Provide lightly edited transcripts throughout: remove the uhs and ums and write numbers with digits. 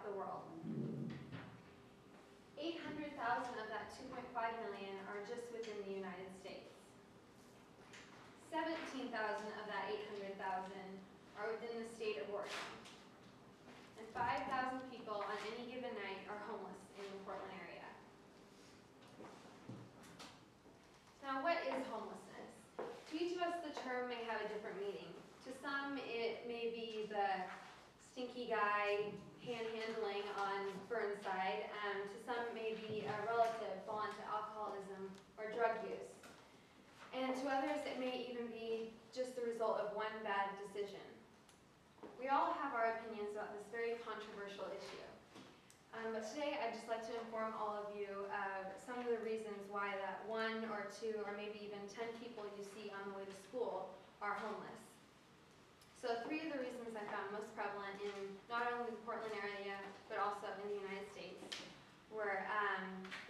the world. 800,000 of that 2.5 million are just within the United States. 17,000 of that 800,000 are within the state of Oregon. And 5,000 people on any given night are homeless in the Portland area. Now, what is homelessness? To each of us, the term may have a different meaning. To some, it may be the stinky guy panhandling on Burnside. To some, it may be a relative fallen to alcoholism or drug use. And to others, it may even be just the result of one bad decision. We all have our opinions about this very controversial issue. But today, I'd just like to inform all of you of some of the reasons why that 1 or 2 or maybe even 10 people you see on the way to school are homeless. So 3 of the reasons I found most prevalent in not only the Portland area, but also in the United States were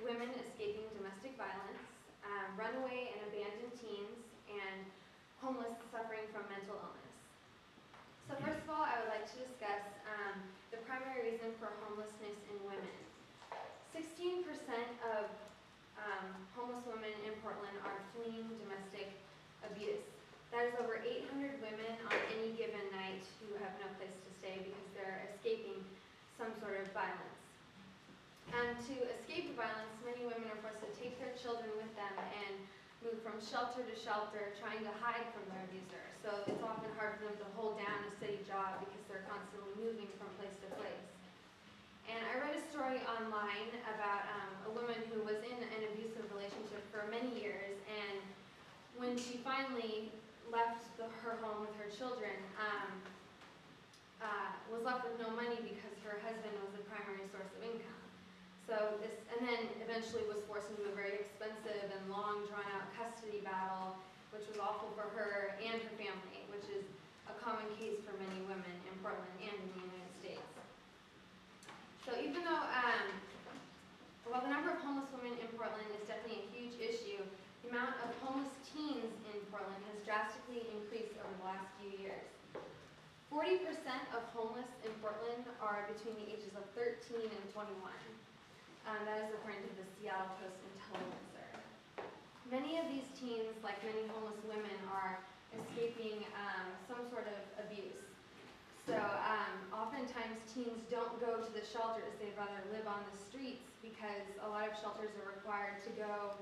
women escaping domestic violence, runaway and abandoned teens, and homeless suffering from mental illness. So first of all, I would like to discuss the primary reason for homelessness in women. 16% of homeless women in Portland are fleeing domestic abuse. That is over 800 women on any given night who have no place to stay because they're escaping some sort of violence. And to escape the violence, many women are forced to take their children with them and move from shelter to shelter, trying to hide from their abuser. So it's often hard for them to hold down a steady job because they're constantly moving from place to place. And I read a story online about a woman who was in an abusive relationship for many years, and when she finally left her home with her children, was left with no money because her husband was the primary source of income. So and then eventually was forced into a very expensive and long drawn-out custody battle, which was awful for her and her family, which is a common case for many women in Portland and in the United States. So even though, while the number of homeless women in Portland is definitely a huge issue, the amount of homeless teens in Portland has drastically increased over the last few years. 40% of homeless in Portland are between the ages of 13 and 21. That is according to the Seattle Post-Intelligencer. Many of these teens, like many homeless women, are escaping some sort of abuse. So oftentimes teens don't go to the shelters, they'd rather live on the streets because a lot of shelters are required to go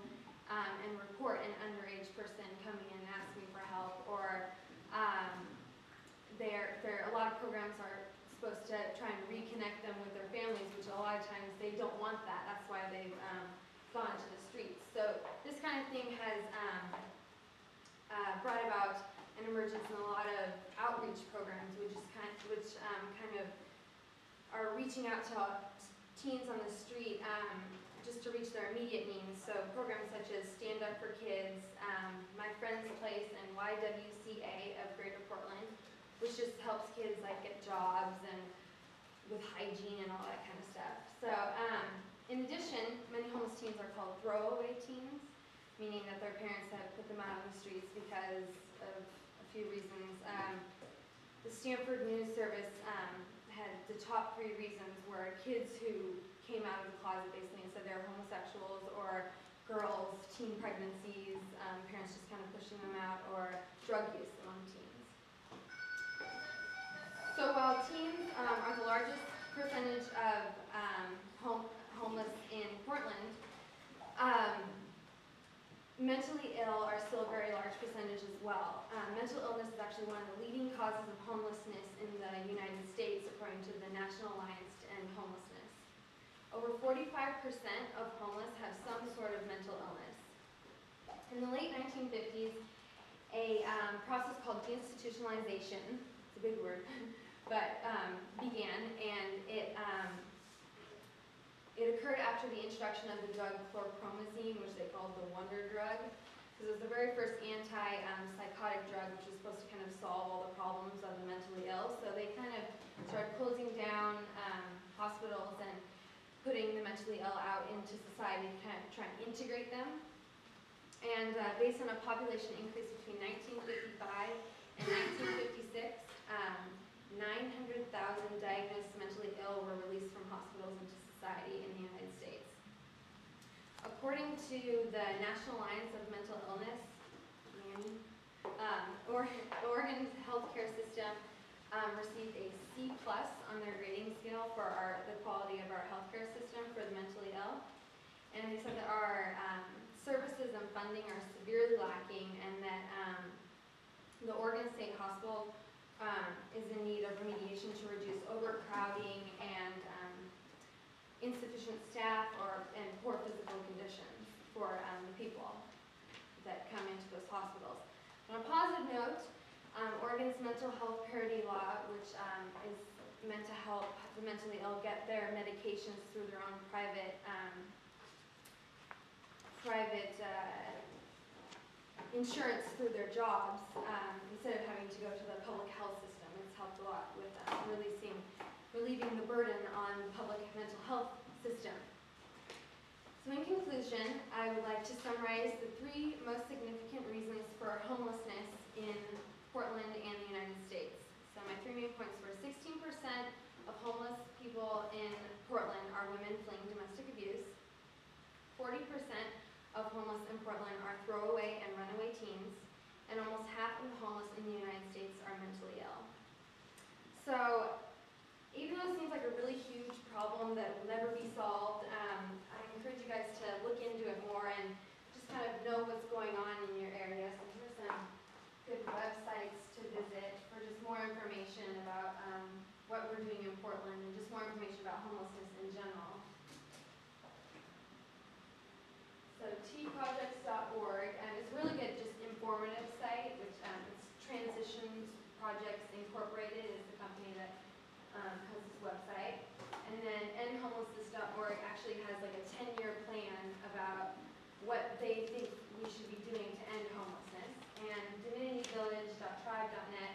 and report an underage person coming in and asking for help, or a lot of programs are supposed to try and reconnect them with their families, which a lot of times they don't want that. That's why they've gone to the streets. So this kind of thing has brought about an emergence in a lot of outreach programs, which kind of are reaching out to teens on the street just to reach their immediate needs. So programs such as Stand Up for Kids, My Friend's Place, and YWCA of Greater Portland, which just helps kids like get jobs and with hygiene and all that kind of stuff. So in addition, many homeless teens are called throwaway teens, meaning that their parents have put them out on the streets because of a few reasons. The Stanford News Service had the top 3 reasons were kids who came out of the closet basically and said they were homosexuals, or girls, teen pregnancies, parents just kind of pushing them out, or drug use among teens. So while teens are the largest percentage of homeless in Portland, mentally ill are still a very large percentage as well. Mental illness is actually one of the leading causes of homelessness in the United States, according to the National Alliance to End Homelessness. Over 45% of homeless have some sort of mental illness. In the late 1950s, a process called deinstitutionalization, it's a big word, but began, and it occurred after the introduction of the drug chlorpromazine, which they called the wonder drug, because it was the very first anti-psychotic drug, which was supposed to kind of solve all the problems of the mentally ill. So they kind of started closing down hospitals and putting the mentally ill out into society to kind of try and integrate them. And based on a population increase between 1955 and 1956, 900,000 diagnosed mentally ill were released from National Alliance of Mental Illness, NAMI, Oregon's healthcare system received a C+ on their grading scale for the quality of our healthcare system for the mentally ill. And they said that our services and funding are severely lacking, and that the Oregon State Hospital is in need of remediation to reduce overcrowding and insufficient staff and poor physical conditions for the people that come into those hospitals. On a positive note, Oregon's mental health parity law, which is meant to help the mentally ill get their medications through their own private insurance through their jobs, instead of having to go to the public health system. It's helped a lot with relieving the burden on the public mental health system. So in conclusion, I would like to summarize the 3 most significant reasons for homelessness in Portland and the United States. So my 3 main points were 16% of homeless people in Portland are women fleeing domestic abuse. 40% of homeless in Portland are throwaway and runaway teens, and almost half of the homeless in the United States are mentally ill. So even though it seems like a really huge problem that will never be solved, I encourage you guys to look into it more and just kind of know what's going on in your area. So here's some good websites to visit for just more information about what we're doing in Portland and just more information about homelessness in general. So tprojects.org, and it's a really good, just informative site, which it's Transitions Projects Incorporated is the company that has this website. And then endhomelessness.org actually has like a 10-year plan about what they think we should be doing to end homelessness. And divinitygvillage.tribe.net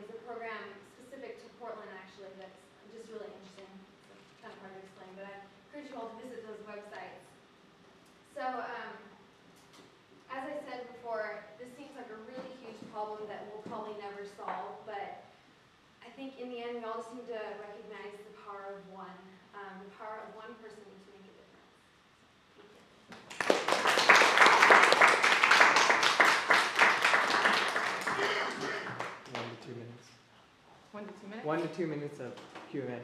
is a program specific to Portland, actually, that's just really interesting. It's kind of hard to explain, but I encourage you all to visit those websites. So, as I said before, this seems like a really huge problem that we'll probably never solve, but I think in the end we all just need to recognize the power of one. The power of one person to make a difference. Thank you. 1 to 2 minutes? 1 to 2 minutes of Q&A.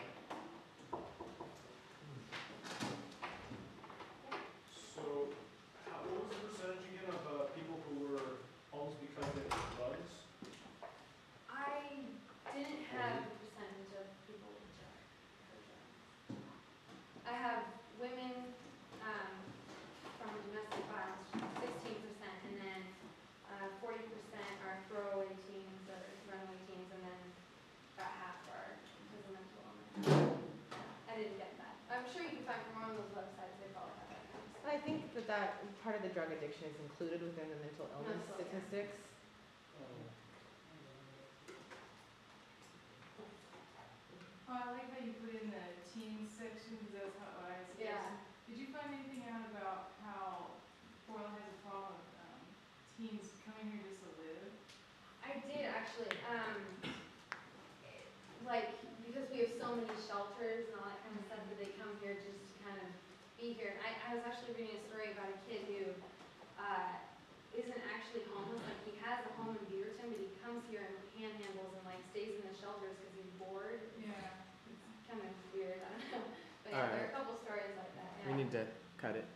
So, what was the percentage again of people who were homeless because they took drugs? I didn't have a percentage of people with drugs. I have women from domestic violence, 16%, and then 40% are throwaway teens or runaway teens, and then about half are because of mental illness. I didn't get that. I'm sure you can find more on those websites. They probably have that. I think that part of the drug addiction is included within the mental illness statistics. Oh, I like how you put in the teen section because that's how I was. Yeah. Did you find anything out about how Portland has a problem with teens coming here just to live? I did actually. Like, because we have so many shelters and all that kind of stuff, that they come here just to kind of be here. And I was actually reading a story about a kid who isn't actually homeless. Like, he has a home in Beaverton, but he comes here and panhandles and like stays in the shelters because he's bored. Yeah. It's kind of weird. I don't know. But yeah, All there are right. a couple stories like that. Yeah. We need to cut it.